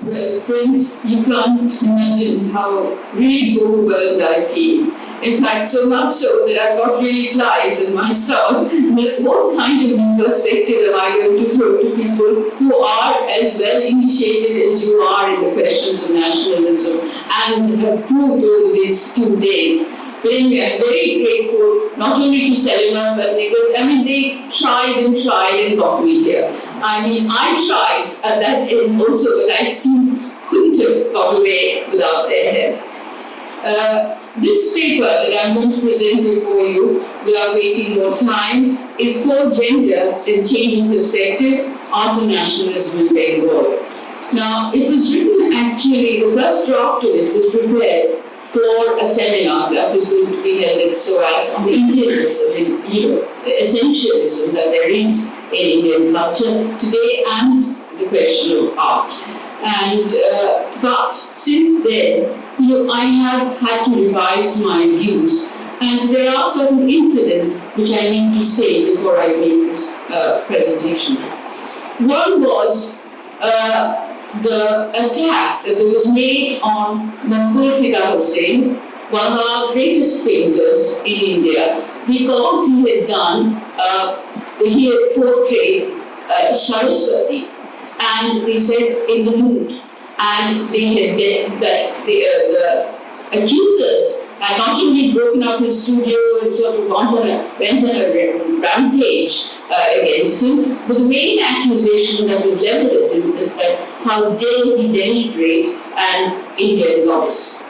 Well, friends, you can't imagine how really overwhelmed I feel. In fact, so much so that I've got really flies in my stomach. What kind of perspective am I going to throw to people who are as well initiated as you are in the questions of nationalism and have proved over these 2 days? But anyway, I'm very grateful not only to Selima, but they tried and got me here. I tried at that end also, but I couldn't have got away without their help. This paper that I'm going to present before you, without wasting more time, is called Gender in Changing Perspective, Art and Nationalism in Bengal. Now, it was written actually, the first draft of it was prepared for a seminar that was going to be held at SOAS on the Indianism, the essentialism that there is in Indian culture today and the question of art. But since then, I have had to revise my views, and there are certain incidents which I need to say before I make this presentation. One was the attack that was made on Maqbul Fida Hussain, one of our greatest painters in India, because he had portrayed Saraswati, and they said in the mood, and the accusers had not only broken up his studio and sort of went on a rampage against him, but the main accusation that was leveled at him is that how dare he denigrate an Indian goddess.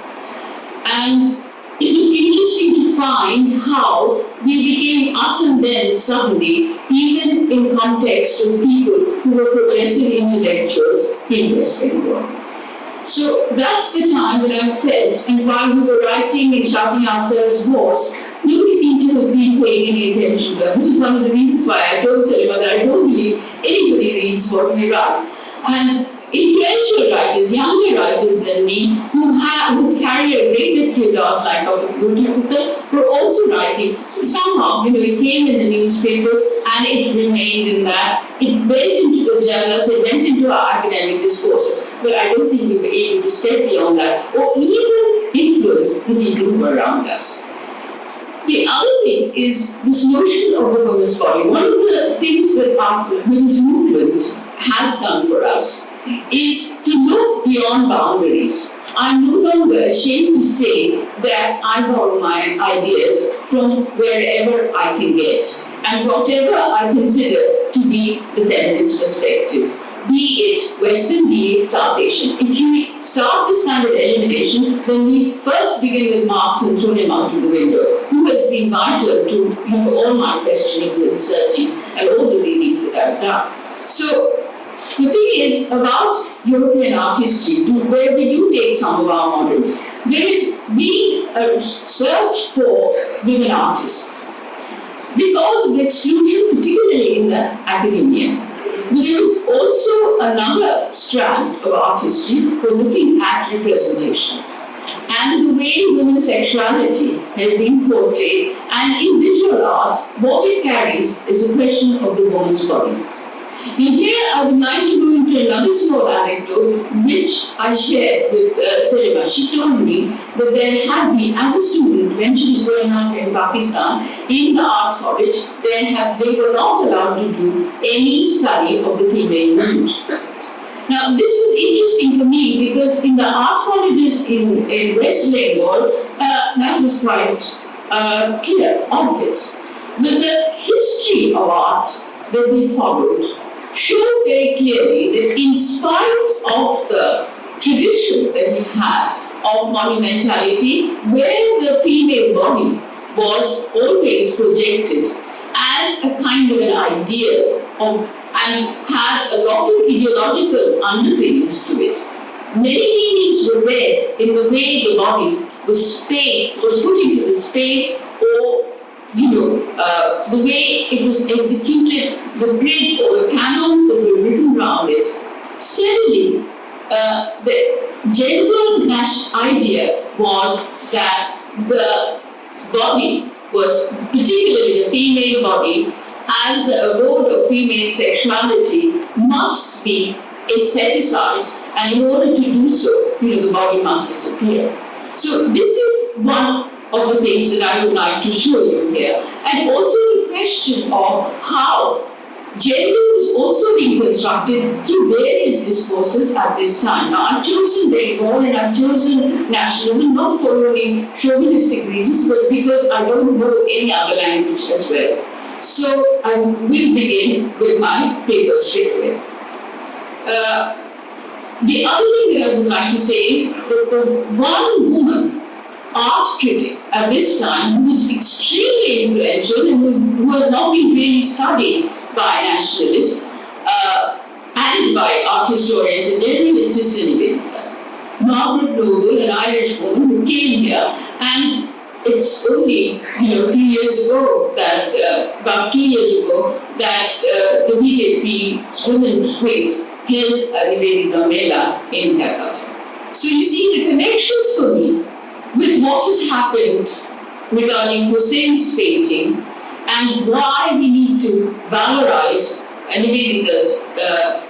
And it was interesting to find how we became us and them suddenly, even in context of people who were progressive intellectuals in West Bengal. So that's the time when I felt, and while we were writing and shouting ourselves hoarse, nobody seemed to have been paying any attention to us. This is one of the reasons why I told Selima that I don't believe anybody reads what we write. And influential writers, younger writers than me, who carry a greater kudos like were also writing. And somehow, it came in the newspapers and it remained in that. It went into the journals, it went into our academic discourses. But I don't think we were able to step beyond that or even influence the people who were around us. The other thing is this notion of the woman's body. One of the things that our women's movement has done for us is to look beyond boundaries. I'm no longer ashamed to say that I borrow my ideas from wherever I can get, and whatever I consider to be the feminist perspective, be it Western, be it South Asian. If you start this kind of elimination, then we first begin with Marx and throw him out of the window, who has been vital to all my questionings and searchings and all the readings that I've done. So the thing is about European art history, where we do take some of our models, there is being a search for women artists because of the exclusion, particularly in the academia. But there is also another strand of art history for looking at representations and the way women's sexuality has been portrayed, and in visual arts, what it carries is a question of the woman's body. And here I would like to go into another small anecdote which I shared with Selima. She told me that there had been, as a student, when she was growing up in Pakistan, in the art college, they were not allowed to do any study of the female nude. Now, this was interesting for me because in the art colleges in West Bengal, that was quite clear, obvious. But the history of art that we followed showed very clearly that in spite of the tradition that we had of monumentality, where the female body was always projected as a kind of an idea and had a lot of ideological underpinnings to it. Many meanings were read in the way the body was put into the space, or the way it was executed, the grid or the canons that were written around it. Steadily, the general idea was that the body was, particularly the female body, as the abode of female sexuality, must be aestheticized and in order to do so, the body must disappear. So this is one of the things that I would like to show you here. And also the question of how gender is also being constructed through various discourses at this time. Now, I've chosen Bengal and I've chosen nationalism not for only chauvinistic reasons, but because I don't know any other language as well. So I will begin with my paper straight away. The other thing that I would like to say is that the one woman art critic at this time who was extremely influential and who has not been really studied by nationalists and by art historians in general is Sister Nivedita. Margaret Noble, an Irish woman who came here, and it's only a few years ago that, about 2 years ago, that the BJP's women's wings held a Nivedita Mela in Calcutta. So you see the connections for me with what has happened regarding Hussein's painting and why we need to valorize Nivedita's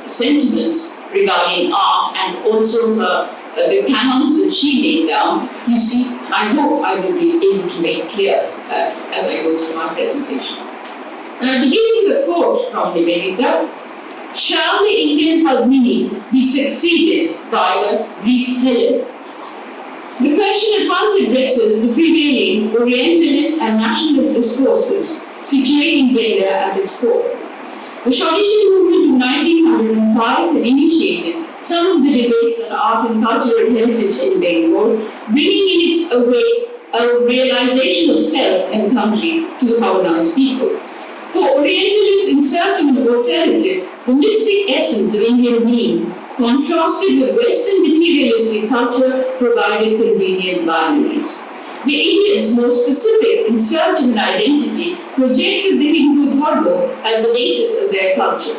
sentiments regarding art and also the canons that she laid down. You see, I hope I will be able to make clear as I go through my presentation. Beginning with a quote from Nivedita: "Shall the Indian Padmini be succeeded by the Greek Helen?" The question at once addresses the prevailing Orientalist and nationalist discourses situating gender at its core. The Swadeshi movement of 1905 had initiated some of the debates on art and cultural heritage in Bengal, bringing in its way a realization of self and country to the colonized people. For Orientalists in search of an alternative, the mystic essence of Indian being contrasted with Western materialistic culture provided convenient binaries. The Indians, more specific, in search of an identity, projected the Hindu dharma as the basis of their culture.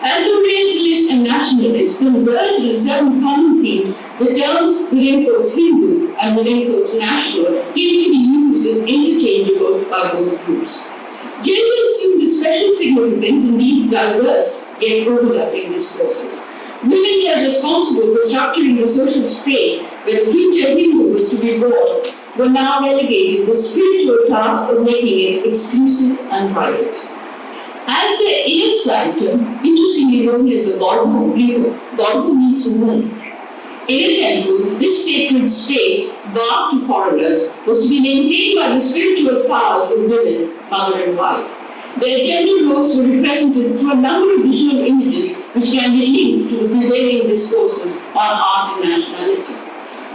As Orientalists and nationalists converged on certain common themes, the terms within quotes Hindu and within quotes national came to be used as interchangeable by both groups. Gender assumed a special significance in these diverse yet overlapping discourses. Women held responsible for structuring the social space where the future Hindu was to be born were now relegated the spiritual task of making it exclusive and private. As their inner sanctum, interestingly known as the Garbha Griha, Garbha means womb. In a temple, this sacred space, barred to foreigners, was to be maintained by the spiritual powers of women, mother and wife. Their gender roles were represented through a number of visual images which can be linked to the prevailing discourses on art and nationality.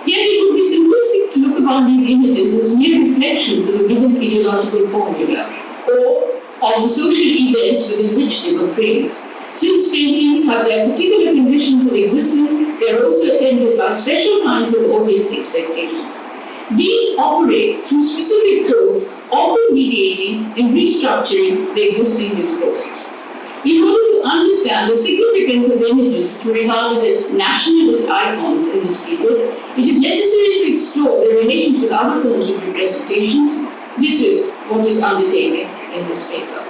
Yet it would be simplistic to look upon these images as mere reflections of a given ideological formula or of the social events within which they were framed. Since paintings have their particular conditions of existence, they are also attended by special kinds of audience expectations. These operate through specific codes, often mediating and restructuring the existing discourses. In order to understand the significance of images which were regarded as nationalist icons in this period, it is necessary to explore their relations with other forms of representations. This is what is undertaken in this paper.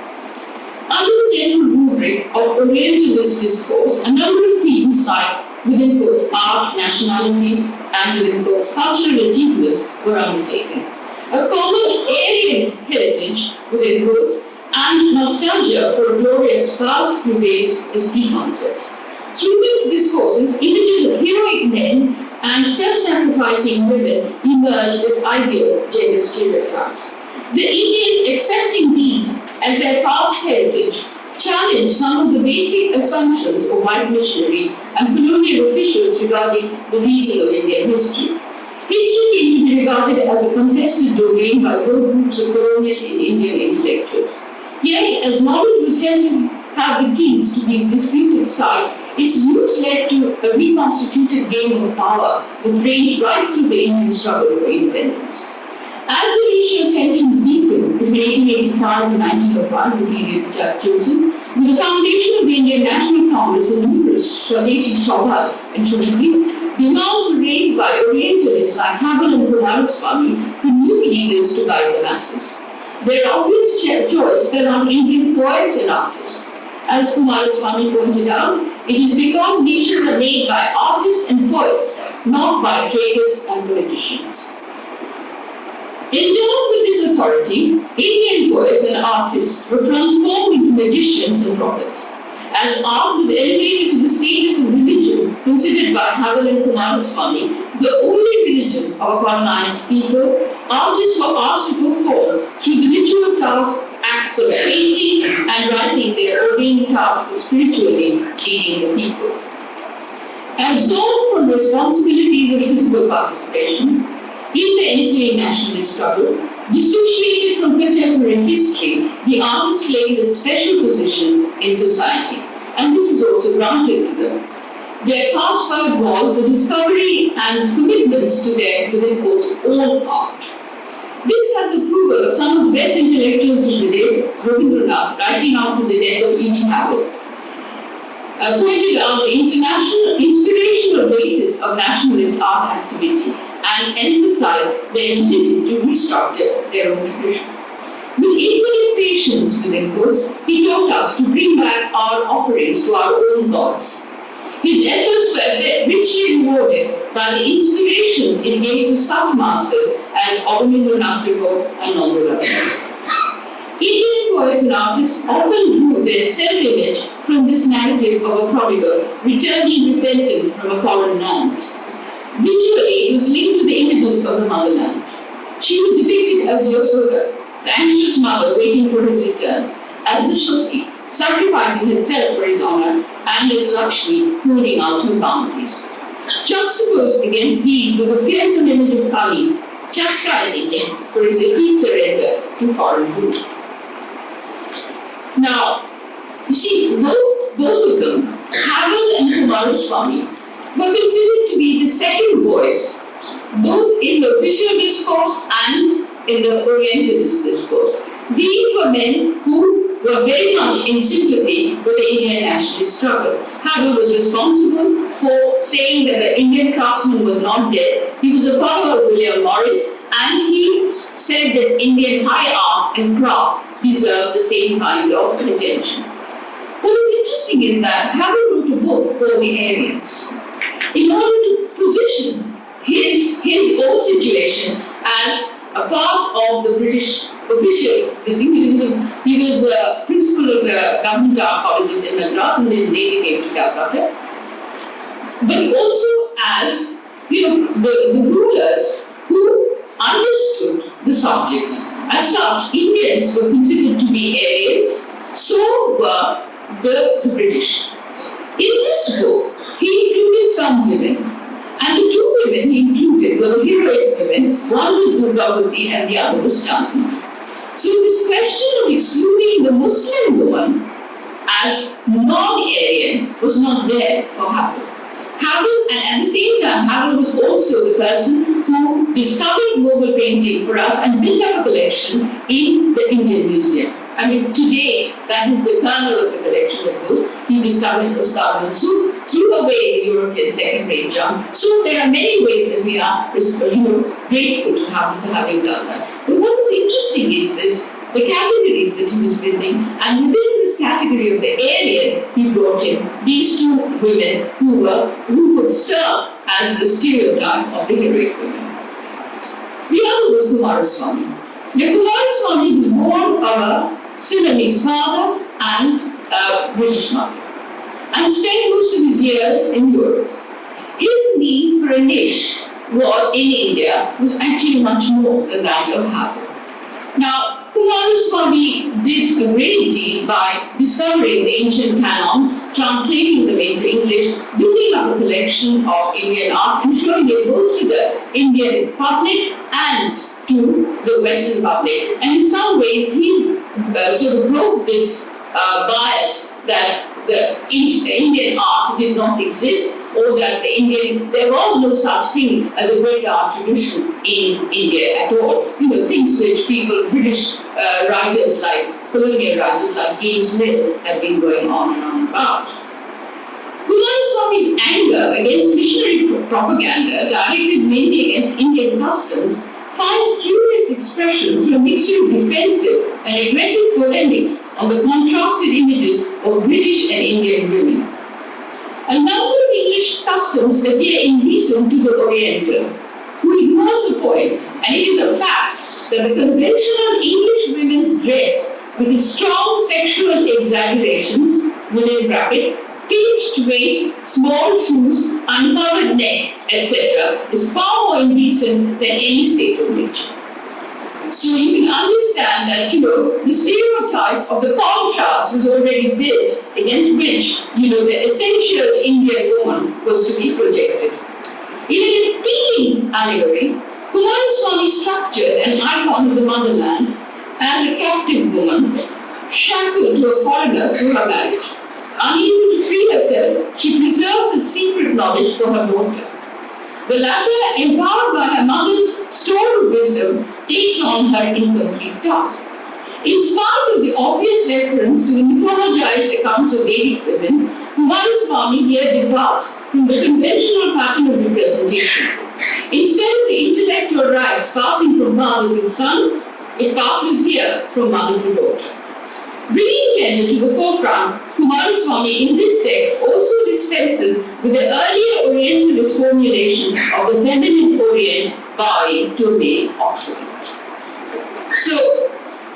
Under the general rubric of Orientalist discourse, a number of themes like within quotes art, nationalities, and within quotes cultural achievements were undertaken. A common Aryan heritage within quotes and nostalgia for a glorious past prevailed as key concepts. Through these discourses, images of heroic men and self-sacrificing women emerged as ideal gender stereotypes. The Indians, accepting these as their past heritage, challenged some of the basic assumptions of white missionaries and colonial officials regarding the reading of Indian history. History came to be regarded as a contested domain by both groups of colonial and Indian intellectuals. Yet, as knowledge was held to have the keys to these disputed sites, its use led to a reconstituted game of power that ranged right through the Indian struggle for independence. As the racial tensions deepened between 1885 and 1905, the period which I have chosen, with the foundation of the Indian National Congress and numerous Swadeshi Sabhas and Shudris, demands were raised by Orientalists like Havel and Kumaraswamy for new leaders to guide the masses. Their obvious choice fell on Indian poets and artists. As Kumaraswamy pointed out, It is because nations are made by artists and poets, not by traders and politicians. Endowed with this authority, Indian poets and artists were transformed into magicians and prophets. As art was elevated to the status of religion, considered by Havel and Kumaraswamy the only religion of a colonized people, artists were asked to perform through the ritual task acts of painting and writing their ordained task of spiritually leading the people. Absolved from responsibilities of physical participation in the ensuing nationalist struggle, dissociated from contemporary history, the artists claimed a special position in society, and this was also granted to them. Their past work was the discovery and commitments to their, within quotes, own art. This had the approval of some of the best intellectuals of the day, Rabindranath, writing out to the death of E.B. Havel, pointed out the international inspirational basis of nationalist art activity and emphasized their ability to restructure their own tradition. With infinite patience, within quotes, he taught us to bring back our offerings to our own gods. His efforts were richly rewarded by the inspirations it gave to such masters as Abanindranath Tagore and Nandalal. Indian poets and artists often drew their self-image from this narrative of a prodigal returning repentant from a foreign land. Visually, it was linked to the images of the motherland. She was depicted as Yashoda, the anxious mother waiting for his return, as the Shakti, sacrificing herself for his honor, and as Lakshmi, holding out her boundaries. Juxtaposed against these was a fearsome image of Kali, chastising him for his defeat surrender to foreign rule. Now, you see, both of them, Havel and Kumaraswamy, were considered to be the second voice, both in the official discourse and in the Orientalist discourse. These were men who were very much in sympathy with the Indian nationalist struggle. Havel was responsible for saying that the Indian craftsman was not dead. He was a follower of William Morris, and he said that Indian high art and craft deserved the same kind of attention. What is interesting is that Havel wrote a book called The Aryans in order to position his own situation as a part of the British official. He was the principal of the government art colleges in Madras and then later came to Calcutta. But also as the rulers who understood the subjects. As such, Indians were considered to be Aryans, so were the British. In this book, he included some women, and the two women he included were the heroic women. One was Durgavati and the other was Chandni. So this question of excluding the Muslim woman as non-Aryan was not there for Havel. And at the same time, Havel was also the person who discovered Mughal painting for us and built up a collection in the Indian Museum. I mean, to date, that is the kernel of the collection, of course. He discovered Ustad Mansur, threw away the European second-rate junk. So there are many ways that we are grateful to Havel for having done that. But what was interesting is the categories that he was building, and within this category of the Aryan, he brought in these two women who could serve as the stereotype of the heroic women. The other was Kumaraswamy. Now, Kumaraswamy was born of a Ceylonese father and a British mother, and spent most of his years in Europe. His need for a niche in India was actually much more than that of Havel. Now, Kumaraswamy did a great deal by discovering the ancient canons, translating them into English, building up a collection of Indian art, and showing it both to the Indian public and to the Western public. And in some ways, he sort of broke this bias that the Indian art did not exist, or that there was no such thing as a great art tradition in India at all. Things which British writers colonial writers like James Mill have been going on and on about. Kumaraswamy's anger against missionary propaganda, directed mainly against Indian customs, finds curious expression through a mixture of defensive and aggressive polemics on the contrasted images of British and Indian women. A number of English customs appear indecent to the Oriental, who ignores the point, and it is a fact that the conventional English women's dress, with its strong sexual exaggerations, within bracket, pinched waist, small shoes, uncovered neck, etc., is far more indecent than any state of nature. So you can understand that, the stereotype of the contrast was already built against which, the essential Indian woman was to be projected. In an appealing allegory, Kumaraswamy structured an icon of the motherland as a captive woman, shackled to a foreigner through her marriage. Unable to free herself, she preserves a secret knowledge for her daughter. The latter, empowered by her mother's store of wisdom, takes on her incomplete task. In spite of the obvious reference to the mythologized accounts of Vedic women, Kumaraswamy here departs from the conventional pattern of representation. Instead of the intellectual rights passing from father to son, it passes here from mother to daughter. Bringing gender to the forefront, Kumaraswamy in this text also dispenses with the earlier Orientalist formulation of the feminine Orient bowing to a male Occident. So,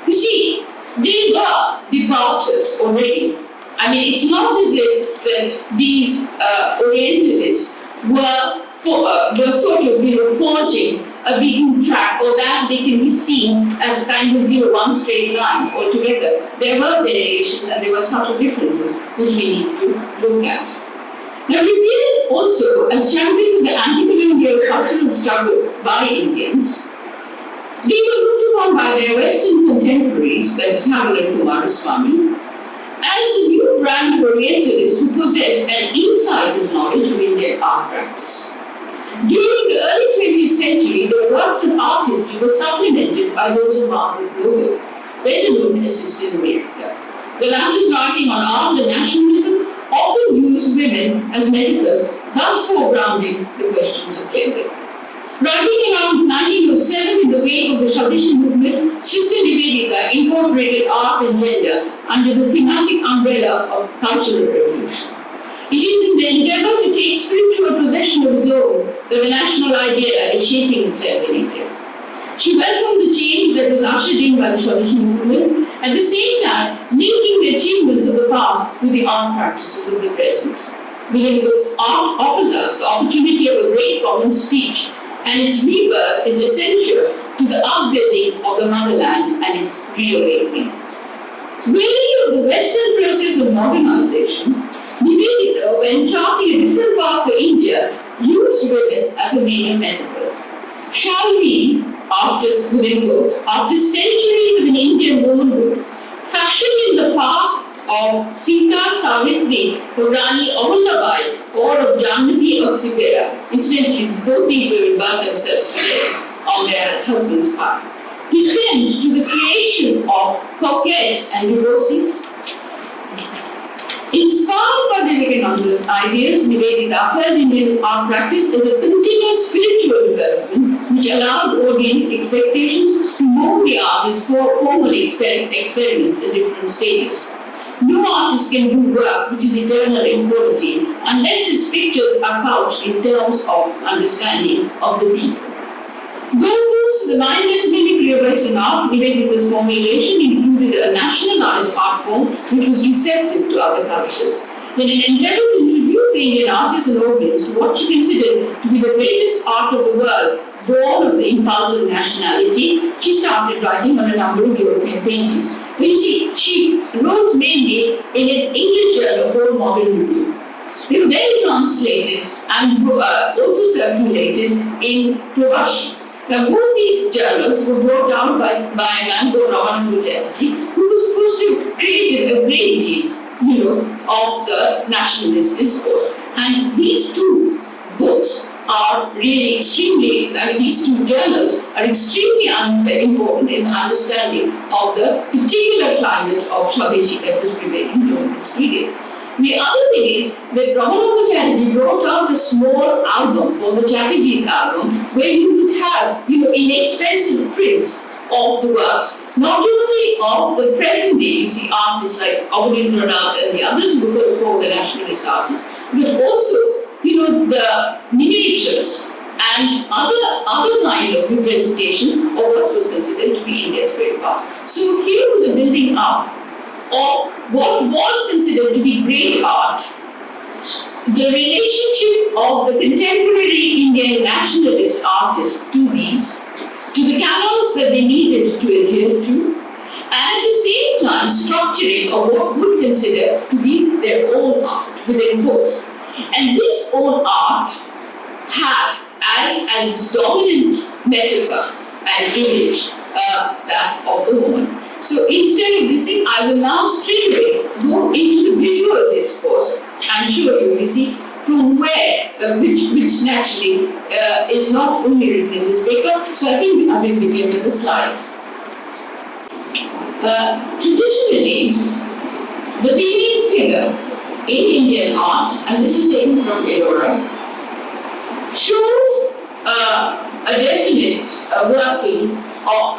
you see, there were departures already. I mean, it's not as if that these Orientalists were sort of, forging a beaten track, or that they can be seen as kind of, one straight line altogether. There were variations and there were subtle differences which we need to look at. Now, revealed also as champions of the anti-colonial cultural struggle by Indians, they were looked upon by their Western contemporaries, that is Havel and Kumaraswamy, as a new brand of Orientalists who possess an insider's knowledge of Indian art practice. During the early 20th century, the works of art history were supplemented by those of Margaret Noble, better known as Sister America. The latter's writing on art and nationalism often used women as metaphors, thus foregrounding the questions of gender. Writing around 1907 in the wake of the Swadeshi movement, Sister Nivedita incorporated art and gender under the thematic umbrella of cultural revolution. It is in the endeavor to take spiritual possession of its own that the national idea is shaping itself in India. She welcomed the change that was ushered in by the Swadeshi movement, at the same time linking the achievements of the past with the art practices of the present. Because art offers us the opportunity of a great common speech, and its rebirth is essential to the upbuilding of the motherland and its reawakening. Weary of the Western process of modernization, Nivedita, when charting a different path for India, used women as a major metaphors. Shall we, after centuries of an Indian womanhood, fashioned in the past of Sita, Savitri, of Rani Ahulabai, or of Janaki of Tipera? Incidentally, both these women burnt themselves to death on their husband's part. Descend to the creation of coquettes and divorcees. Inspired by Vivekananda's ideals, Nivedita upheld Indian art practice as a continuous spiritual development which allowed audience expectations to mold the artist's formal experiments in different stages. No artist can do work which is eternal in quality unless his pictures are couched in terms of understanding of the people. Goalposts to the mindless mimicry of Western art, Nivedita's formulation included a nationalized art form which was receptive to other cultures. In an endeavor to introduce the Indian artist and audience to what she considered to be the greatest art of the world, born of the impulse of nationality, she started writing on a number of European paintings. But you see, she wrote mainly in an English journal called Modern Review. They were then translated and also circulated in Gramsci. Now, both these journals were brought out by a man called Ratnabali Chatterjee, who was supposed to have created a great deal, of the nationalist discourse. And these two books are really these two journals are extremely important in the understanding of the particular climate of Swadeshi that was prevailing during this period. The other thing is that Ratnabali Chatterjee brought out a small album called the Chatterjee's album, where you would have, inexpensive prints of the works, not only of the present day, artists like Aurobindo and the others who were called the nationalist artists, but also, the miniatures and other kind of representations of what was considered to be India's great art. So here was a building up of what was considered to be great art, the relationship of the contemporary Indian nationalist artists to the canons that they needed to adhere to, and at the same time structuring of what would consider to be their own art within quotes. And this own art had as its dominant metaphor and image that of the woman. So instead of this, I will now straightaway go into the visual discourse and show you see, from where, which naturally is not only written in this paper. So I think I will begin with the slides. Traditionally, the female figure in Indian art, and this is taken from Ellora, shows a definite working or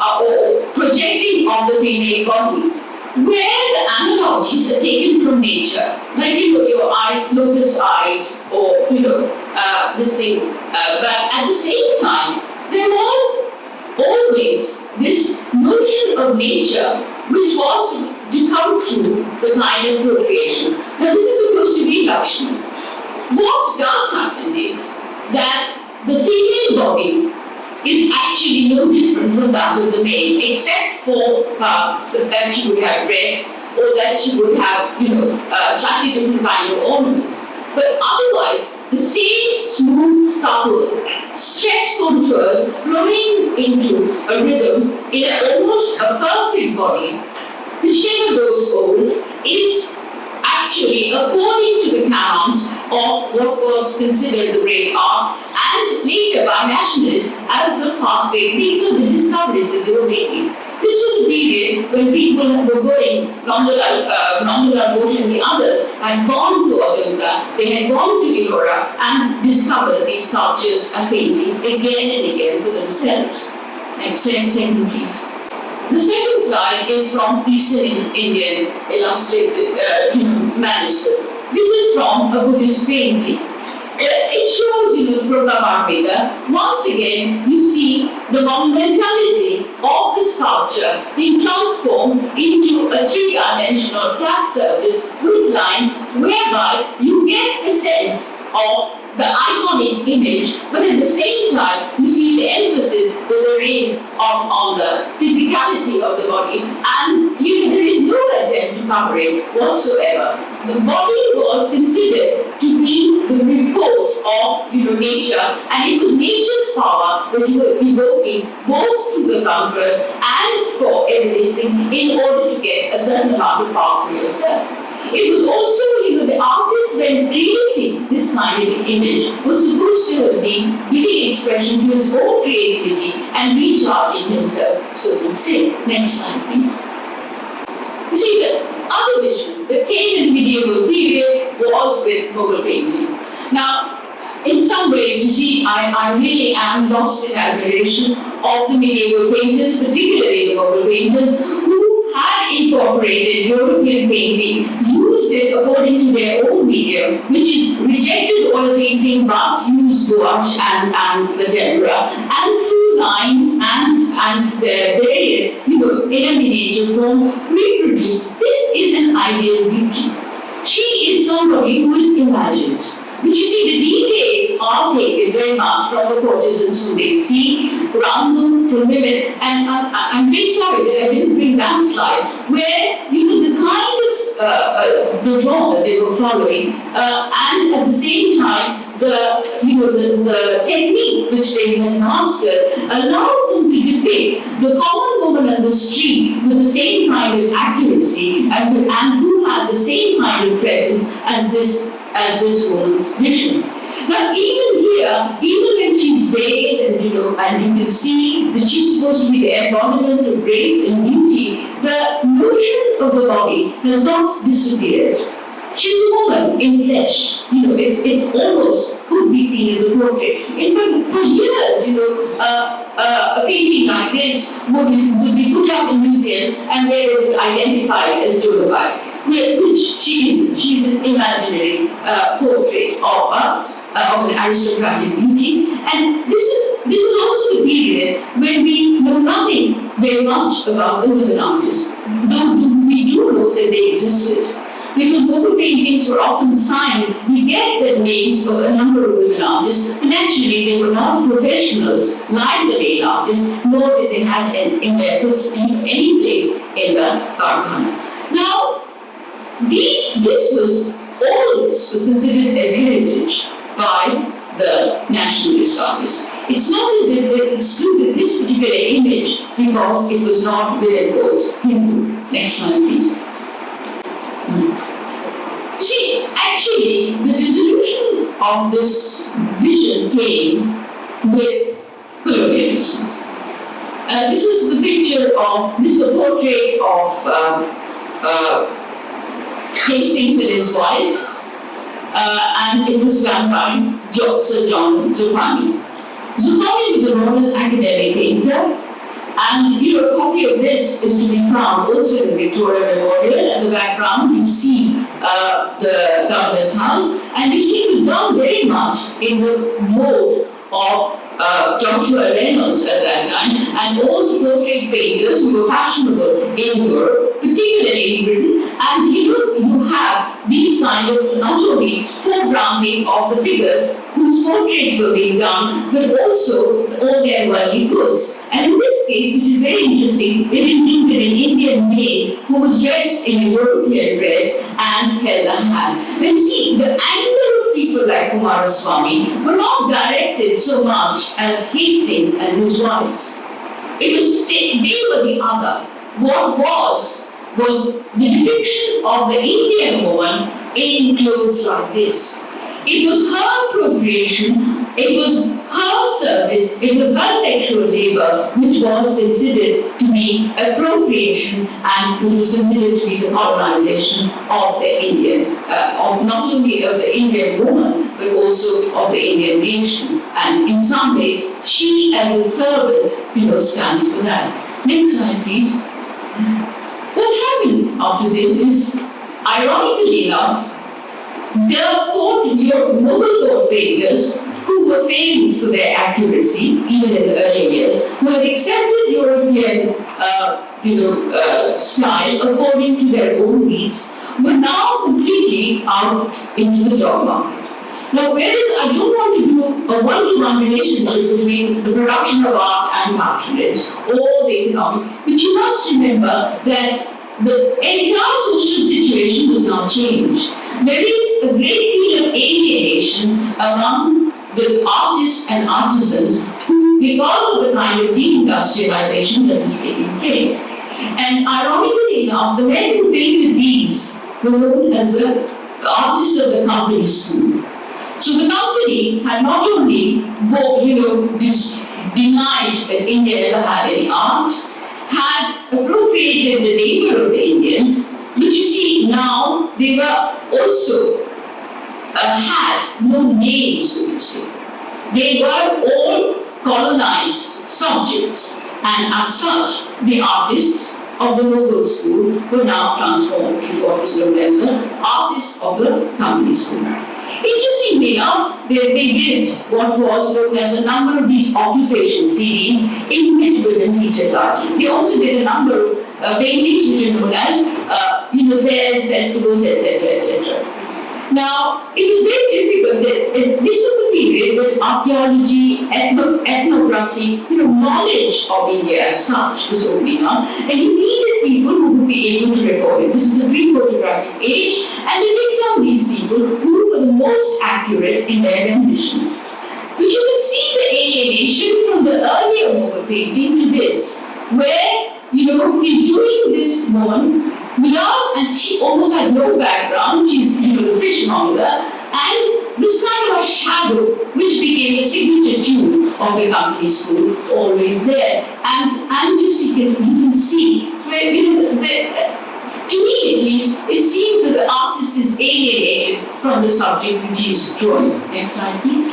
projecting of the female body, where the analogies are taken from nature, like your eyes, lotus eye, or this thing. But at the same time, there was always this notion of nature which was to come through the kind of procreation. Now this is supposed to be Lakshmi. What does happen is that the female body is actually no different from that of the male, except for that she would have breasts or that she would have, slightly different kind of ornaments. But otherwise, the same smooth, supple, stress contours flowing into a rhythm in almost a perfect body, whichever goes old, is actually according to the canons of what was considered the great art, and later by nationalists as the past great. These are the discoveries that they were making. This was a period when people were going, Nandalal Ghosh and the others had gone to Avinda, they had gone to Ellora and discovered these sculptures and paintings again and again for themselves. Next second, please. The second slide is from Eastern Indian illustrated manuscripts. This is from a Buddhist painting. It shows, the Prabhupada. Once again, you see the monumentality of the sculpture being transformed into a three-dimensional flat surface with lines, whereby you get a sense of the iconic image, but at the same time, you see the emphasis that there is on the physicality of the body, and there is no attempt to cover it whatsoever. The body was considered to be the repose of nature, and it was nature's power that you were evoking both through the mantras and for everything in order to get a certain amount of power for yourself. It was also, the artist, when creating this kind of image, was supposed to have been giving expression to his own creativity and recharging himself, so to say. Next slide, please. You see, the other vision that came in the medieval period was with Mughal painting. Now, in some ways, you see, I really am lost in admiration of the medieval painters, particularly the Mughal painters, who had incorporated European painting, used it according to their own medium, which is rejected oil painting but used gouache and the tempera, and through lines and their various, in a miniature form, reproduced. This is an ideal beauty. She is somebody who is imagined. But you see, the details are taken very much from the courtesans who they see around them, from women, and I'm very sorry that I didn't bring that slide, where, the kind of the draw that they were following, and at the same time, the technique which they had mastered allowed them to depict the common woman on the street with the same kind of accuracy and who had the same kind of presence as this woman's vision. Now, even here, even when she's veiled and you can see that she's supposed to be the embodiment of grace and beauty, the notion of the body has not disappeared. She's a woman in flesh. It's almost could be seen as a portrait. In fact, for years, a painting like this would be put up in museums and where they would identify it as Jodhabai. which she's an imaginary portrait of an aristocratic beauty. And this is also a period when we know nothing very much about the women artists, though we do know that they existed. Because when the paintings were often signed, we get the names of a number of women artists, and actually they were not professionals like the male artists, nor did they have in their any place in the Karkhana. Now, all this was considered as heritage by the nationalist artists. It's not as if they excluded this particular image because it was not within quotes Hindu. Next slide, please. See, actually, the dissolution of this vision came with colonialism. This is the picture of, this is a portrait of Hastings and his wife, and it was done by Sir John Zuffani. Zuffani was a Royal academic painter, and a copy of this is to be found also in the Victoria Memorial. At the background, you see the governor's house, and you see it was done very much in the mode of Joshua Reynolds at that time, and all the portrait painters who were fashionable in Europe, particularly in Britain, and you have these kind of not only foregrounding of the figures whose portraits were being done, but also all their worldly goods. And in this case, which is very interesting, it included an Indian maid who was dressed in a European dress and held a hand. When you see, the anger of people like Kumaraswamy were not directed so much as Hastings and his wife. It was they were the other. What was the depiction of the Indian woman in clothes like this. It was her appropriation, it was her service, it was her sexual labor which was considered to be appropriation, and it was considered to be the colonization of the Indian, of not only of the Indian woman, but also of the Indian nation. And in some ways, she as a servant, stands for that. Next slide, please. What happened after this is, ironically enough, the Mughal court painters, who were famed for their accuracy, even in the early years, who had accepted European style according to their own needs, were now completely out into the job market. Now, whereas I don't want to do a one-to-one relationship between the production of art and patronage or the economic, but you must remember that the entire social situation does not change. There is a great deal of alienation among the artists and artisans because of the kind of deindustrialization that is taking place. And ironically enough, the men who painted these were known as the artists of the company school. So the company had not only denied that India ever had any art, had appropriated the labor of the Indians, but you see now they were also had no names, so to say. They were all colonized subjects, and as such, the artists of the Mughal school were now transformed into what was known as the artists of the company school. Interestingly enough, they did what was known as a number of these occupation series in which women featured largely. They also did a number of paintings which are known as fairs, festivals, etc., etc. Now, it was very difficult. This was a period when archaeology, ethnography, knowledge of India as such was opening up, and you needed people who would be able to record it. This is the pre-photographic age, and they picked on these people who were the most accurate in their renditions. But you can see the alienation from the earlier Mughal painting to this, where he's doing this woman and she almost has no background, she's the fishmonger, and this kind of a shadow which became a signature tune of the company school, always there. And you can see where, to me at least, it seems that the artist is alienated from the subject which he is drawing. Next slide, please.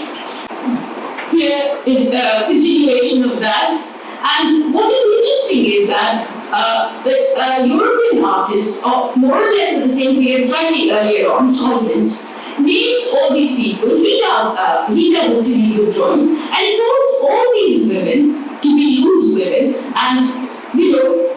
Here is a continuation of that. And what is interesting is that the European artist of more or less at the same period, slightly earlier on, Solvents, names all these people. He does a series of drawings and calls all these women to be loose women and,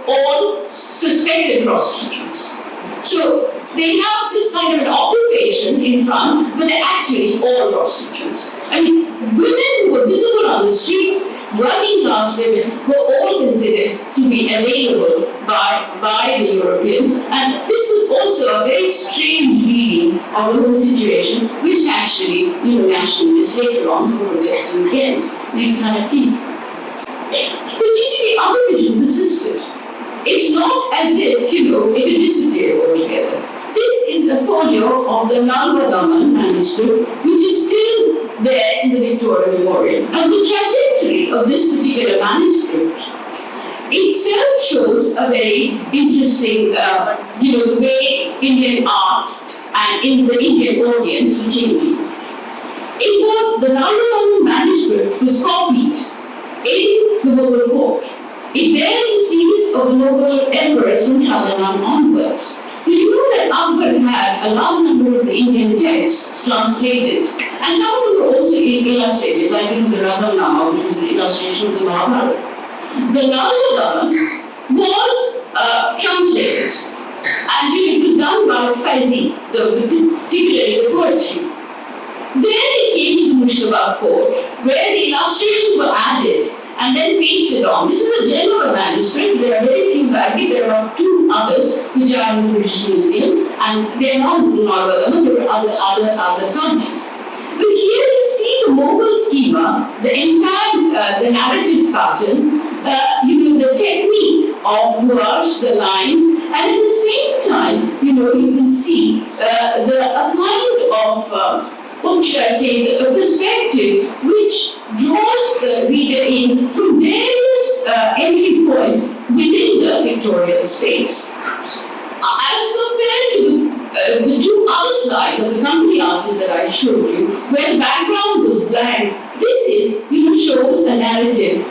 all suspected prostitutes. So they have this kind of an occupation in front, but they're actually all prostitutes. I mean, women who were visible on the streets, working class women, were all considered to be available by the Europeans. And this was also a very strange reading of the whole situation, which actually, nationalists later on were protesting against. Next slide, please. But you see, the other vision persisted. It's not as if, it had disappeared altogether. This is a folio of the Nalvadaman manuscript, which is still there in the Victoria Memorial. And the trajectory of this particular manuscript itself shows a very interesting, the way Indian art and in the Indian audience were changing. The Nalvadaman manuscript was copied in the Mughal court. It bears a series of Mughal emperors from Shahjahan onwards. You know that Akbar had a large number of the Indian texts translated, and some of them were also illustrated, like in the Razamnama, which is an illustration of the Mahabharata. The Nalvadaman was translated, and it was done by Faizi, particularly the poetry. Then it came to the Murshidabad court, where the illustrations were added and then pasted on. This is a general manuscript. There are very few back. There are two others which are in the British Museum, and they are not Nalvadaman, there are other subjects. But here you see the Mughal schema, the entire the narrative pattern, the technique of gouache, the lines, and at the same time, you can see a kind of what should I say, a perspective which draws the reader in from various entry points within the pictorial space. As compared to the two other slides of the company artists that I showed you, where the background was blank, this is, shows a narrative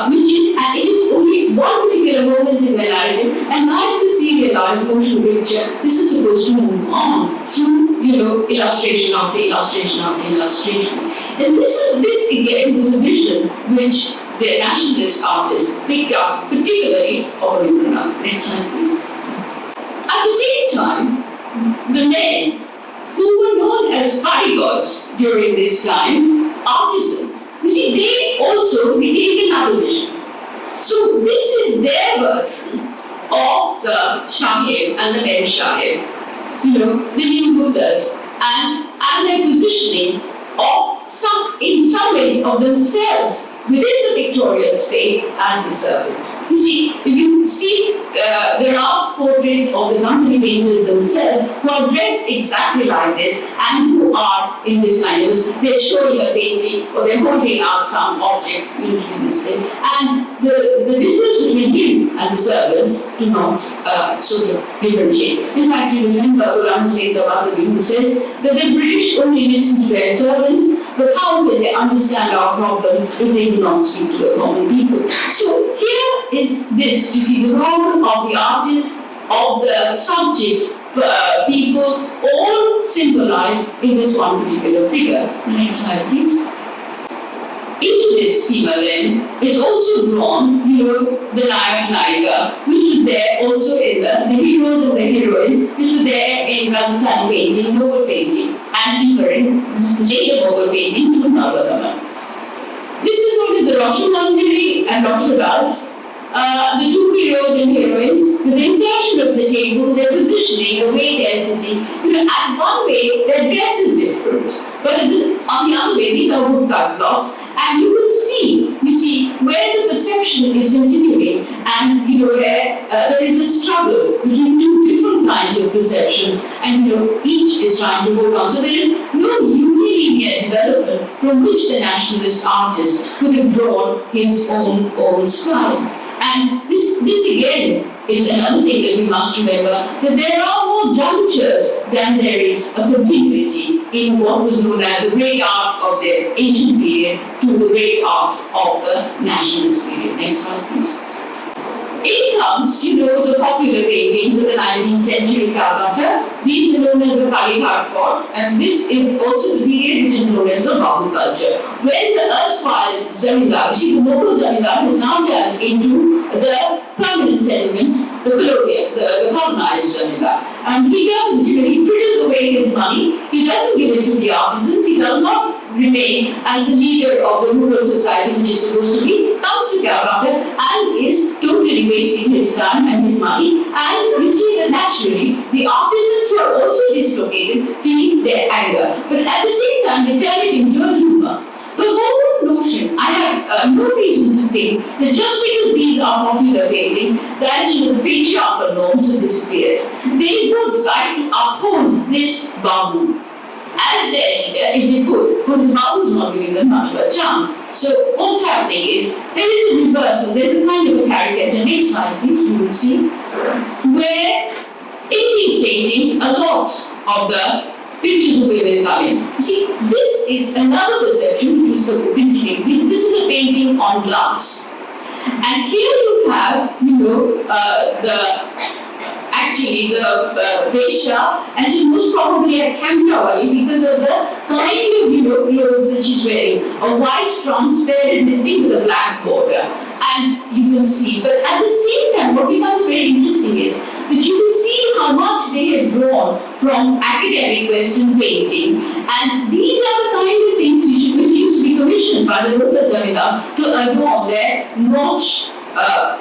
which is, and it is only one particular moment in the narrative, and like the serialized motion picture, this is supposed to move on through, illustration after illustration after illustration. And this again was a vision which the nationalist artists picked up, particularly of Rabindranath. Next slide, please. At the same time, the men who were known as karigars during this time, artisans, you see, they also retained another vision. So this is their version of the Shahib and the Ben Shahib, the new Buddhas, and their positioning of in some ways of themselves within the pictorial space as a servant. You see, if you see, there are portraits of the company painters themselves who are dressed exactly like this and who are in this kind of, they're showing a painting or they're holding out some object into this thing. And the difference between him and the servants do not sort of differentiate. In fact, you remember Ghulam Hussain Tabatabai, who says that the British only listen to their servants, but how will they understand our problems if they do not speak to the common people? So here is this, you see, the role of the artist, of the subject, people, all symbolized in this one particular figure. Next slide, please. Into this schema then is also drawn, the Nayak Nayika, which was there also in the heroes and the heroines, which were there in Rajasthan painting, Mughal painting, and even in later Mughal painting to Nalvadaman. This is known as the Rashomandiri and Rashodaj. The two heroes and heroines, with the insertion of the table, their positioning, the way they're sitting, at one way, their dress is different. But on the other way, these are woodcut blocks, and you will see, where the perception is continuing, and where there is a struggle between two different kinds of perceptions, and each is trying to hold on. So there is no unilinear development from which the nationalist artist could have drawn his own style. And this again is another thing that we must remember, that there are more junctures than there is a continuity in what was known as the great art of the ancient period to the great art of the nationalist period. Next slide, please. In comes, the popular paintings of the 19th century Calcutta. These are known as the Kalighat court, and this is also the period which is known as the Babu culture. When the erstwhile Zamindar, the Mughal Zamindar, is now turned into the permanent settlement, the colonized Zamindar. And he doesn't, he fritters away his money, he doesn't give it to the artisans, he does not remain as the leader of the rural society which is supposed to be, comes to Calcutta and is totally wasting his time and his money. And you see that naturally the artisans who are also dislocated feel their anger. But at the same time they turn it into a humor. The whole notion, I have no reason to think that just because these are popular paintings, that the patriarchal norms have disappeared. They would like to uphold this Babu as their leader if they could, but the Babu is not giving them much of a chance. So what's happening is there is a reversal, there's a kind of a caricature. Next slide, please, you will see, where in these paintings a lot of the pictures of women come in. You see, this is another perception which was continuing. This is a painting on glass. And here you have, the Vesha, and she's most probably a Kamrawali because of the kind of, clothes that she's wearing. A white transparent missing with a black border. And you can see, but at the same time, what becomes very interesting is that you can see how much they have drawn from academic Western painting. And these are the kind of things which used to be commissioned by the local Zamindar to adorn their notch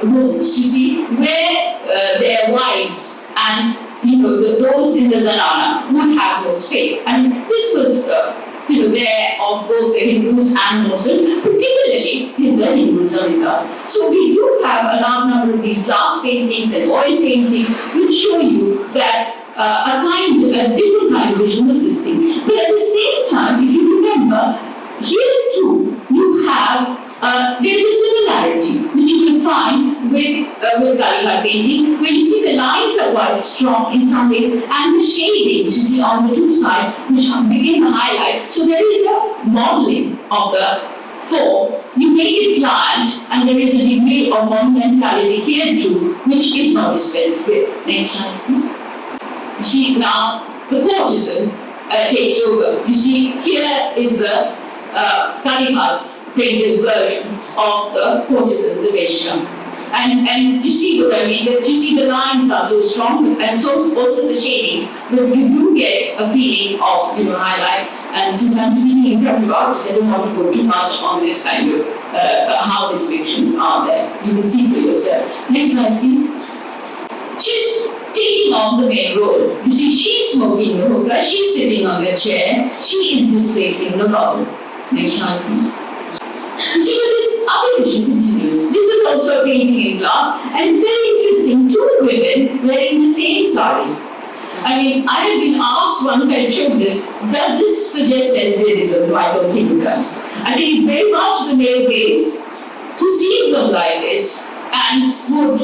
rooms, you see, where their wives and those in the Zanana would have no space. And this was there of both the Hindus and Muslims, particularly in the Hindu Zamindars. So we do have a large number of these glass paintings and oil paintings which show you that a different kind of vision was existing. But at the same time, if you remember, here too you have there is a similarity which you will find with Kalighat painting, where you see the lines are quite strong in some ways, and the shadings you see on the two sides which begin to highlight. So there is a modeling of the form. You make it pliant, and there is a degree of monumentality here too, which is not dispensed with. Next slide, please. You see now the courtesan takes over. You see here is the Kalighat painter's version of the courtesan, the Vesha. And you see what I mean, that you see the lines are so strong, and so also the shadings, but you do get a feeling of highlight. And since I'm speaking in front of artists, I don't want to go too much on this kind of how the depictions are there. You can see for yourself. Next slide, please. She's taking on the main role. You see, she's smoking the hookah, she's sitting on the chair, she is displacing the bubble. Next slide, please. You see, but this other vision continues. This is also a painting in glass, and it's very interesting. Two women wearing the same sari. I mean, I have been asked once I showed this, does this suggest lesbianism? No, I don't think it does. I think it's very much the male gaze who sees them like this and who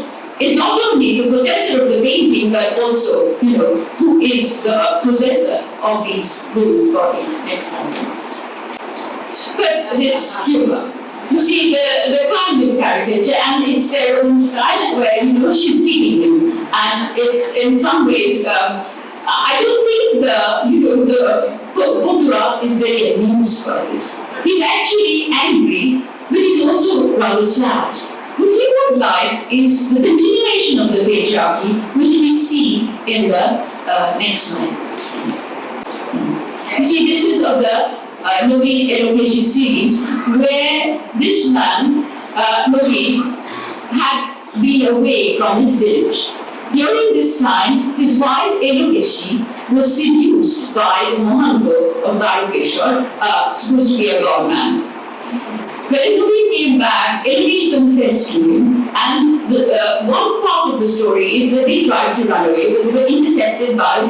is not only the possessor of the painting, but also, who is the possessor of these women's bodies. Next slide, please. But this humor, you see the kind of caricature, and it's their own style where she's feeding him, and it's in some ways I don't think the Potura is very amused by this. He's actually angry, but he's also rather sad. What we would like is the continuation of the patriarchy, which we see in the next slide. You see, this is of the Naveen education series, where this man, Naveen, had been away from his village. During this time, his wife Elokeshi was seduced by the Mohanto of Darukeshwar, supposed to be a godman. When Naveen came back, Elokeshi confessed to him, and one part of the story is that they tried to run away, but they were intercepted by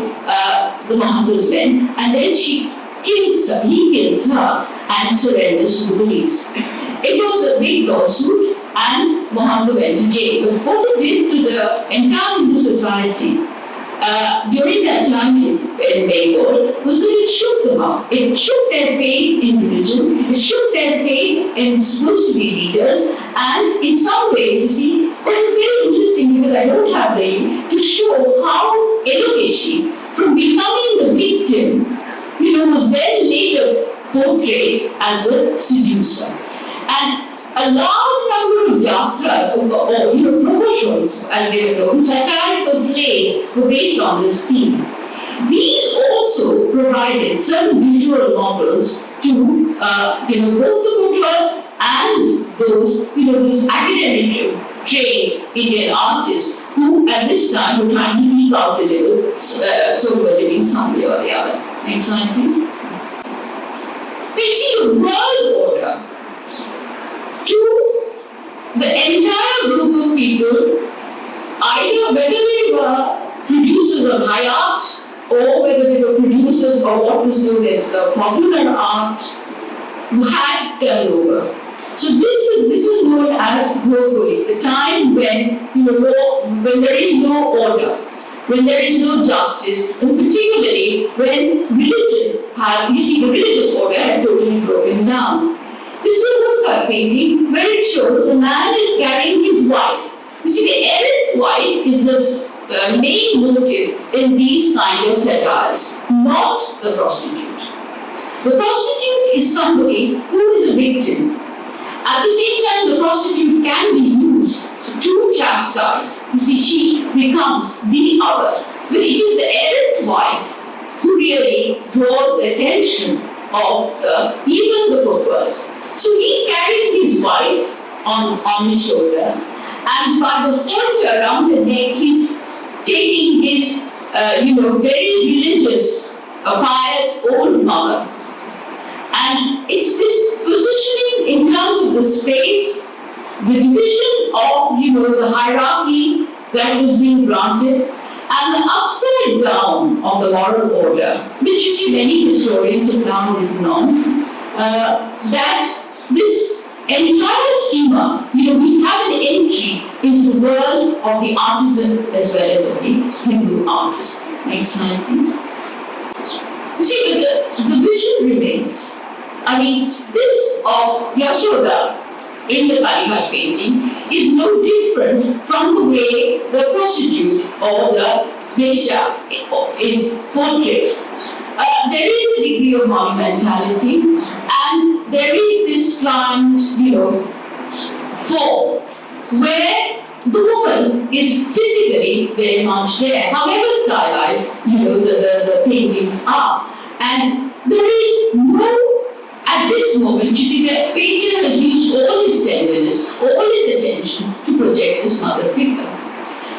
the Mohanto's men, and then he kills her and surrenders to the police. It was a big lawsuit, and Mohanto went to jail. But what it did to the entire Hindu society during that time in Bengal was that it shook them up. It shook their faith in religion, it shook their faith in supposed to be leaders, and in some ways, you see, But it's very interesting because I don't have the to show how Elogeshi, from becoming the victim, was then later portrayed as a seducer. And a large number of yatras, or promotions, as they were known, satirical plays were based on this theme. These also provided certain visual models to, both the bourgeois and those academic trained Indian artists who, at this time, were trying to eke out a little, sort of a living some way or the other. Next slide, please. We see the world order to the entire group of people, either whether they were producers of high art or whether they were producers of what was known as popular art, who had turned over. So this is known as Gorgori, the time when when there is no order, when there is no justice, and particularly when religion has, the religious order has totally broken down. This is a woodcut painting where it shows a man is carrying his wife. You see, the errant wife is the main motive in these kind of satires, not the prostitute. The prostitute is somebody who is a victim. At the same time, the prostitute can be used to chastise. You see, she becomes the other. But it is the errant wife who really draws the attention of even the bourgeois. So he's carrying his wife on his shoulder, and by the halter around the neck, he's taking his, very religious, pious old mother. And it's this positioning in terms of the space, the division of, the hierarchy that was being granted, and the upside down of the moral order, which you see many historians have now written on, that this entire schema, we have an entry into the world of the artisan as well as of the Hindu artist. Next slide, please. You see, the vision remains. I mean, this of Yashoda in the Kalimat painting is no different from the way the prostitute or the Vesha is portrayed. There is a degree of monumentality, and there is this slant, form where the woman is physically very much there, however stylized, the paintings are. And there is no, at this moment, you see, the painter has used all his tenderness, all his attention to project this mother figure.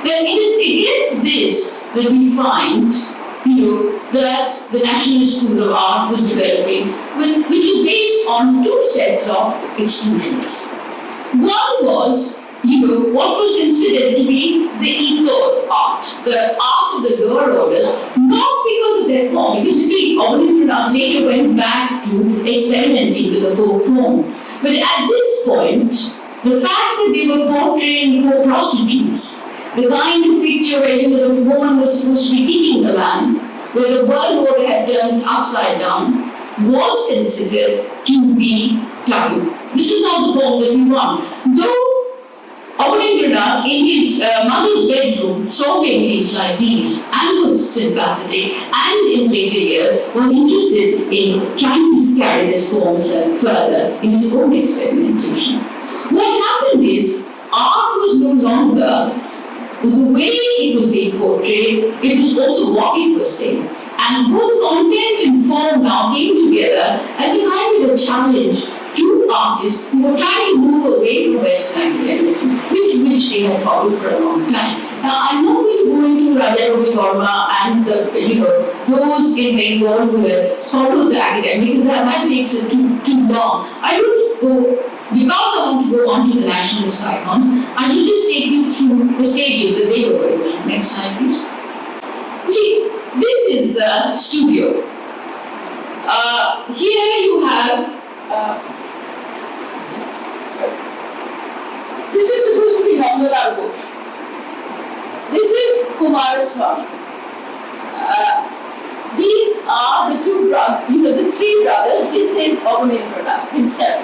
Then it is against this that we find, that the Nationalist School of Art was developing, which was based on two sets of exclusions. One was, what was considered to be the ethos art, the art of the lower orders, not because of their form, because you see, Aurobindo later went back to experimenting with the folk form. But at this point, the fact that they were portraying poor prostitutes, the kind of picture where the woman was supposed to be kicking the man, where the world order had turned upside down, was considered to be taboo. This is not the form that we want. Though Aurobindo in his mother's bedroom saw paintings like these and was sympathetic, and in later years was interested in trying to carry this form further in his own experimentation. What happened is, art was no longer the way it was being portrayed, it was also what it was saying. And both content and form now came together as a kind of a challenge to artists who were trying to move away from Western academicism, which they had followed for a long time. Now, I'm not going to go into Raja Ravi Verma and those in Bengal who had followed the academic, because that takes it too long. I will go, because I want to go on to the nationalist icons, I will just take you through the stages that they were going through. Next slide, please. See, this is the studio. Here you have, this is supposed to be Nandalar Ghosh. This is Kumaraswamy. These are the two brothers, the three brothers. This is Aurobindo himself.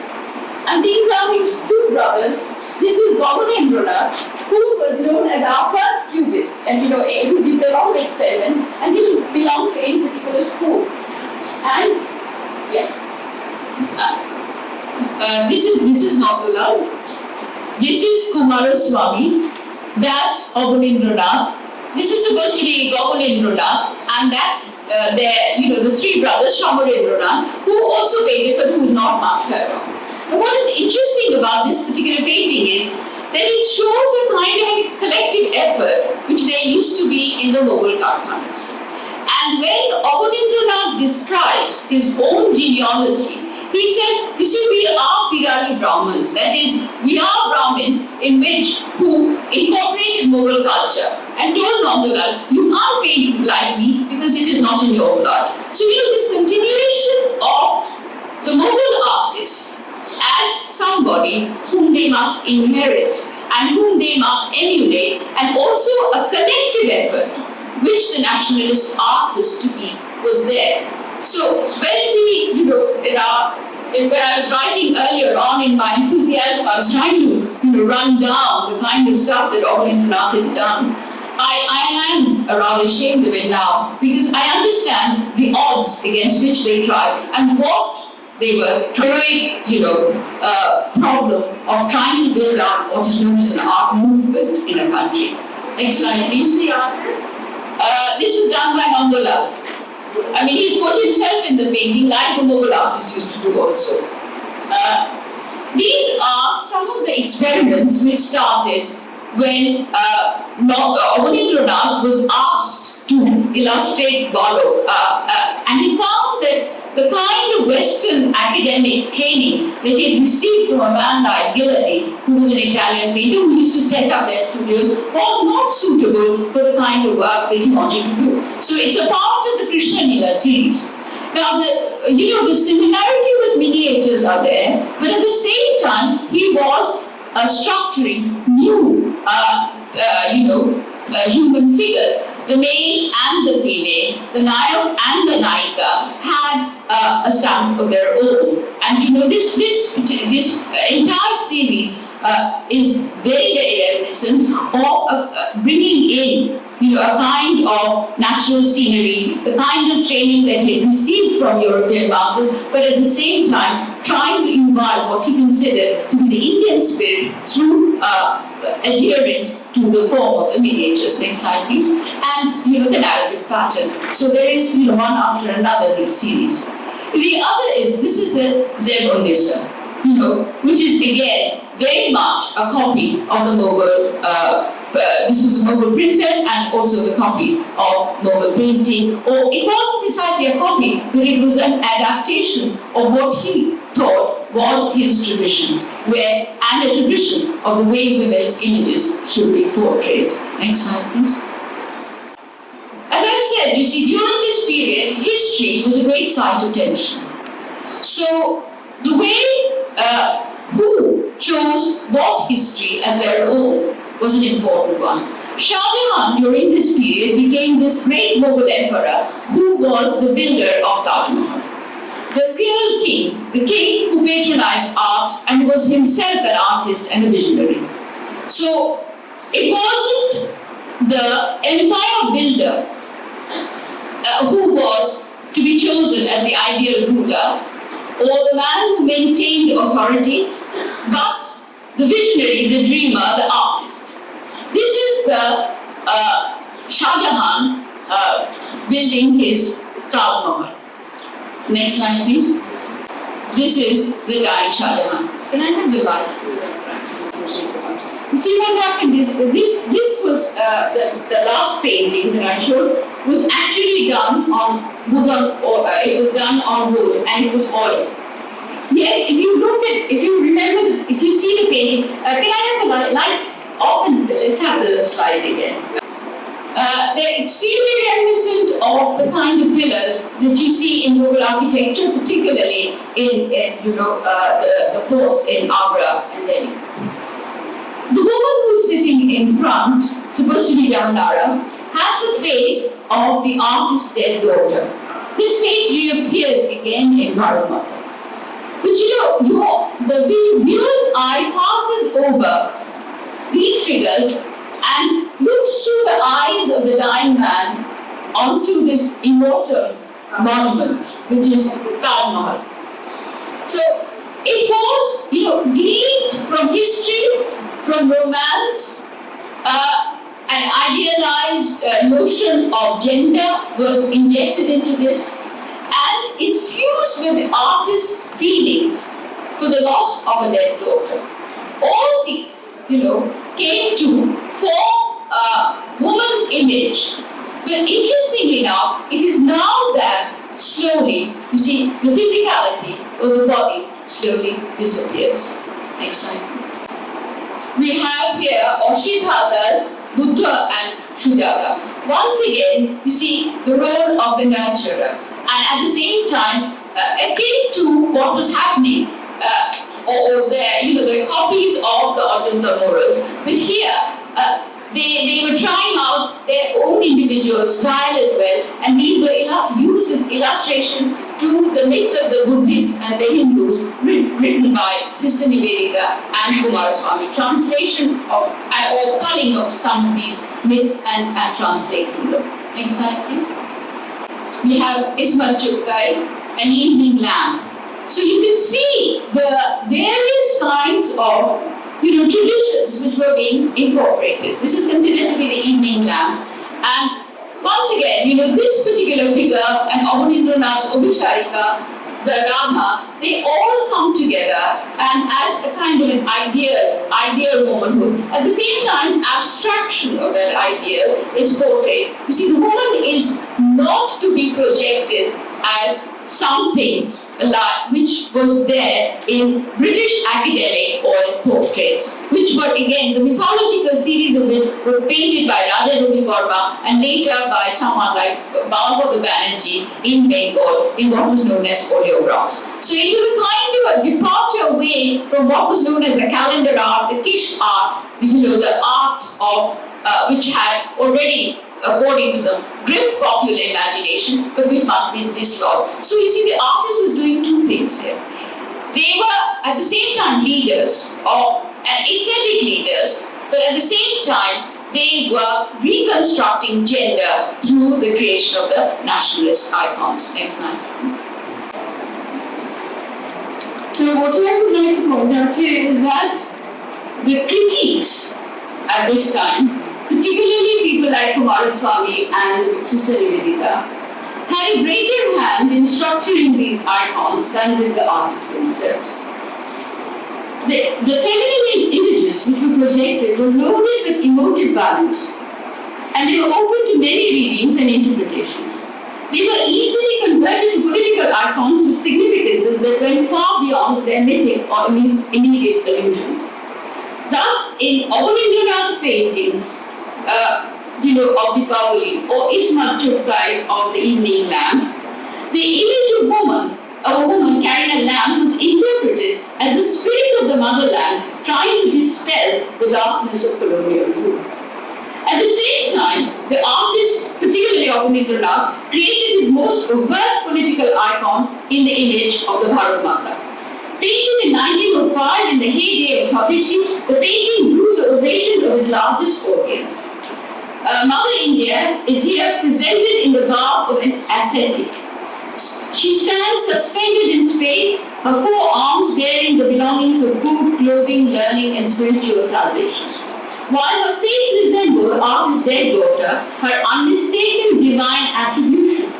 And these are his two brothers. This is Aurobindo who was known as our first cubist, and who did a lot of experiments, and he belonged to any particular school. And this is Nandulal. This is Kumaraswamy. That's Abanindranath. This is supposed to be Gopalendranath, and that's the three brothers, Shamarendranath, who also painted, but who is not much heard of. Now, what is interesting about this particular painting is that it shows a kind of a collective effort which there used to be in the Mughal Karkhanas. And when Abanindranath describes his own genealogy, he says, you see, we are Pirali Brahmins, that is, we are Brahmins who incorporated Mughal culture and told Nandulal, you can't paint like me because it is not in your blood. So this continuation of the Mughal artist as somebody whom they must inherit and whom they must emulate, and also a collective effort which the nationalist art was to be, was there. So when we, when I was writing earlier on in my enthusiasm, I was trying to run down the kind of stuff that Abanindranath had done. I am rather ashamed of it now because I understand the odds against which they tried and what they were trying, problem of trying to build up what is known as an art movement in a country. Next slide, please. The artist. This was done by Nandulal. I mean, he's put himself in the painting like the Mughal artists used to do also. These are some of the experiments which started when Abanindranath was asked to illustrate Balok. And he found that the kind of Western academic training that he had received from a man like Ghilardi, who was an Italian painter who used to set up their studios, was not suitable for the kind of work that he wanted to do. So it's a part of the Krishna Lila series. Now, the similarity with miniatures are there, but at the same time, he was structuring new, human figures. The male and the female, the Nayak and the Nayika had a stamp of their own. And this entire series is very, very reminiscent of bringing in a kind of natural scenery, the kind of training that he had received from European masters, but at the same time trying to imbibe what he considered to be the Indian spirit through adherence to the form of the miniatures. Next slide, please. And the narrative pattern. So there is one after another in this series. The other is, this is the Zeb-un-Nisa, which is again very much a copy of the Mughal. This was a Mughal princess and also the copy of Mughal painting. Or it wasn't precisely a copy, but it was an adaptation of what he thought was his tradition, and a tradition of the way women's images should be portrayed. Next slide, please. As I said, you see, during this period, history was a great site of tension. So the way who chose what history as their own was an important one. Shah Jahan, during this period, became this great Mughal emperor who was the builder of Taj Mahal. The real king, the king who patronized art and was himself an artist and a visionary. So it wasn't the empire builder who was to be chosen as the ideal ruler, or the man who maintained authority, but the visionary, the dreamer, the artist. This is the Shah Jahan building his Taj Mahal. Next slide, please. This is the dying Shah Jahan. Can I have the light? You see what happened is that this was the last painting that I showed was actually done on wood, it was done on wood and it was oil. Yet, if you remember, if you see the painting, can I have the lights off and let's have the slide again. They're extremely reminiscent of the kind of pillars that you see in Mughal architecture, particularly in the forts in Agra and Delhi. The woman who's sitting in front, supposed to be Jahanara, had the face of the artist's dead daughter. This face reappears again in Bharat. But the viewer's eye passes over these figures and looks through the eyes of the dying man onto this immortal monument, which is Taj Mahal. So it was, gleaned from history, from romance, an idealized notion of gender was injected into this, and infused with the artist's feelings for the loss of a dead daughter. All these, came to form a woman's image. But interestingly now, it is now that slowly, you see, the physicality of the body slowly disappears. Next slide. We have here Ashitada's Buddha and Shujaga. Once again, you see the role of the nurturer, and at the same time, akin to what was happening, or the copies of the Ajanta morals. But here, they were trying out their own individual style as well, and these were used as illustration to the myths of the Buddhists and the Hindus, written by Sister Nivedita and Kumaraswamy. Translation of or culling of some of these myths and translating them. Next slide, please. We have Ismat Chukkai, An Evening Lamp. So you can see the various kinds of traditions which were being incorporated. This is considered to be the evening lamp. And once again, this particular figure, and Abanindranath Obicharika, the Radha, they all come together and as a kind of an ideal womanhood. At the same time, abstraction of that ideal is portrayed. You see, the woman is not to be projected as something which was there in British academic oil portraits, which were again, the mythological series of which were painted by Raja Ravi Verma and later by someone like Bhagavad Banerjee in Bengal in what was known as oleographs. So it was a kind of a departure away from what was known as the calendar art, the Kish art, the art of which had already, according to them, gripped popular imagination, but which must be dislodged. So you see, the artist was doing two things here. They were at the same time leaders, and aesthetic leaders, but at the same time, they were reconstructing gender through the creation of the nationalist icons. Next slide, please. So what I would like to point out here is that the critiques at this time, particularly people like Kumaraswamy and Sister Nivedita, had a greater hand in structuring these icons than did the artists themselves. The feminine images which were projected were loaded with emotive values, and they were open to many readings and interpretations. They were easily converted to political icons with significances that went far beyond their mythic or immediate allusions. Thus, in Abanindranath's paintings, of Deepavali or Ismat Chukkai's of the evening lamp, the image of a woman carrying a lamp was interpreted as the spirit of the motherland trying to dispel the darkness of colonial rule. At the same time, the artist, particularly Abanindranath, created his most overt political icon in the image of the Bharat Mata. Painted in 1905 in the heyday of Swadeshi, the painting drew the ovation of his largest audience. Mother India is here presented in the garb of an ascetic. She stands suspended in space, her four arms bearing the belongings of food, clothing, learning, and spiritual salvation. While her face resembled the artist's dead daughter, her unmistakable divine attribution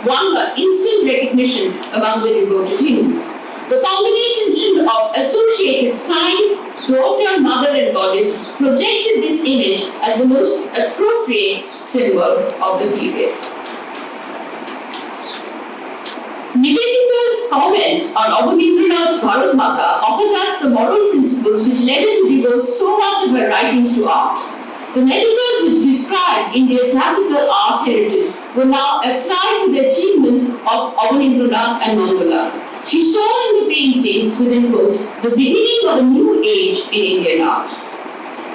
won her instant recognition among the devoted Hindus. The combination of associated signs, daughter, mother, and goddess projected this image as the most appropriate symbol of the period. Nivedita's comments on Abanindranath's Bharat Mata offers us the moral principles which led her to devote so much of her writings to art. The metaphors which describe India's classical art heritage were now applied to the achievements of Abanindranath and Mandala. She saw in the paintings, within quotes, the beginning of a new age in Indian art.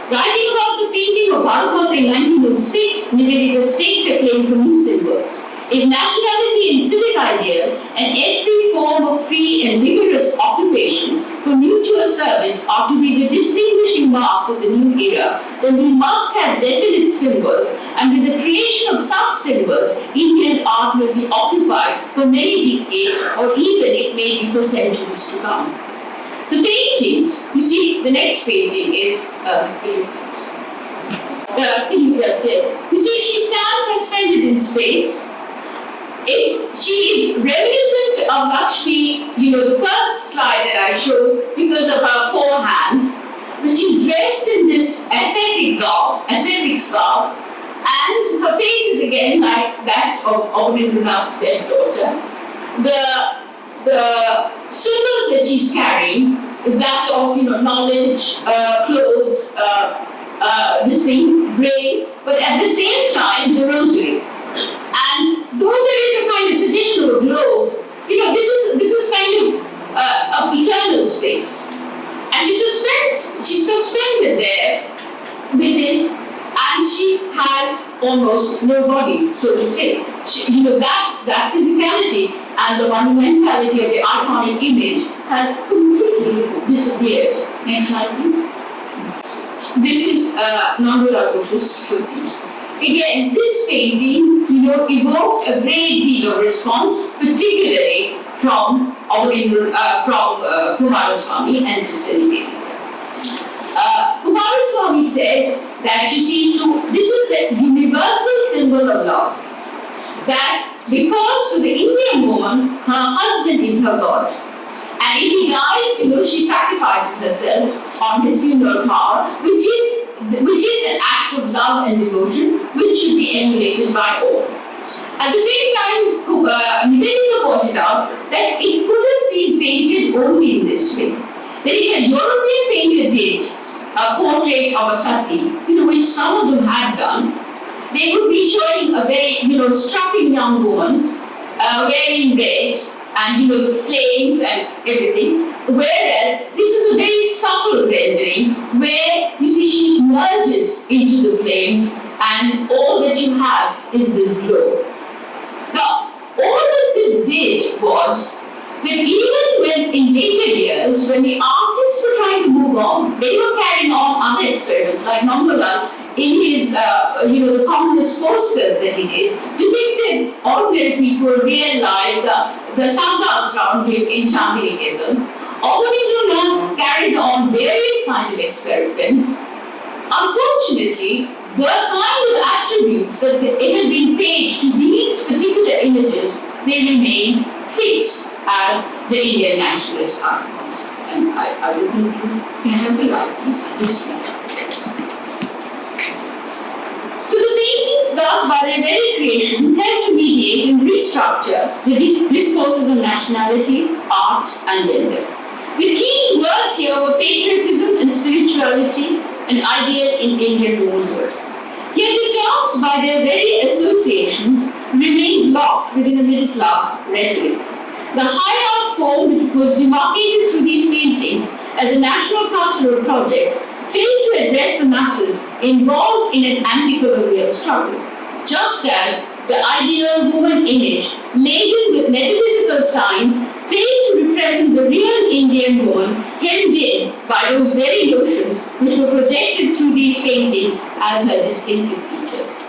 Writing about the painting of Bharat Mata in 1906, Nivedita staked her claim for new symbols. If nationality and civic ideal and every form of free and vigorous occupation for mutual service are to be the distinguishing marks of the new era, then we must have definite symbols, and with the creation of such symbols, Indian art will be occupied for many decades, or even it may be for centuries to come. The paintings, you see, the next painting is, you see, she stands suspended in space. If she is reminiscent of Lakshmi, the first slide that I showed, because of her four hands, which is dressed in this ascetic garb, and her face is again like that of Rabindranath's dead daughter. The symbols that she's carrying is that of knowledge, clothes, brain, but at the same time the rosary. And though there is a kind of suggestion of a globe, this is kind of eternal space. And she's suspended there with this, and she has almost no body, so to say. That physicality and the monumentality of the iconic image has completely disappeared. Next slide, please. This is Nandula Ghosh's Shruti. Again, this painting, evoked a great deal of response, particularly from Kumaraswamy and Sister Nivedita. Kumaraswamy said that, this is the universal symbol of love. That because to the Indian woman, her husband is her God. And if he dies, she sacrifices herself on his funeral pyre, which is an act of love and devotion, which should be emulated by all. At the same time, Nivedita pointed out that it couldn't be painted only in this way. That if a European painter did a portrait of a sati, which some of them had done, they would be showing a very, strapping young woman, wearing red, and the flames and everything. Whereas this is a very subtle rendering where she merges into the flames, and all that you have is this glow. Now, all that this did was that even when in later years, when the artists were trying to move on, they were carrying on other experiments, like Nandula in his, the communist posters that he did, depicted ordinary people, real life, the sandals around him in Chandigarh. Rabindranath carried on various kinds of experiments. Unfortunately, the kind of attributes that it had been paid to these particular images, they remained fixed as the Indian nationalist icons. And I would need to, can I have the light, please? This one. So the paintings, thus, by their very creation, help to mediate and restructure the discourses of nationality, art, and gender. The key words here were patriotism and spirituality, an ideal in Indian womanhood. Yet the terms, by their very associations, remained locked within a middle-class rhetoric. The high art form which was demarcated through these paintings as a national cultural project failed to address the masses involved in an anti-colonial struggle, just as the ideal woman image, laden with metaphysical signs, failed to represent the real Indian woman hemmed in by those very notions which were projected through these paintings as her distinctive features.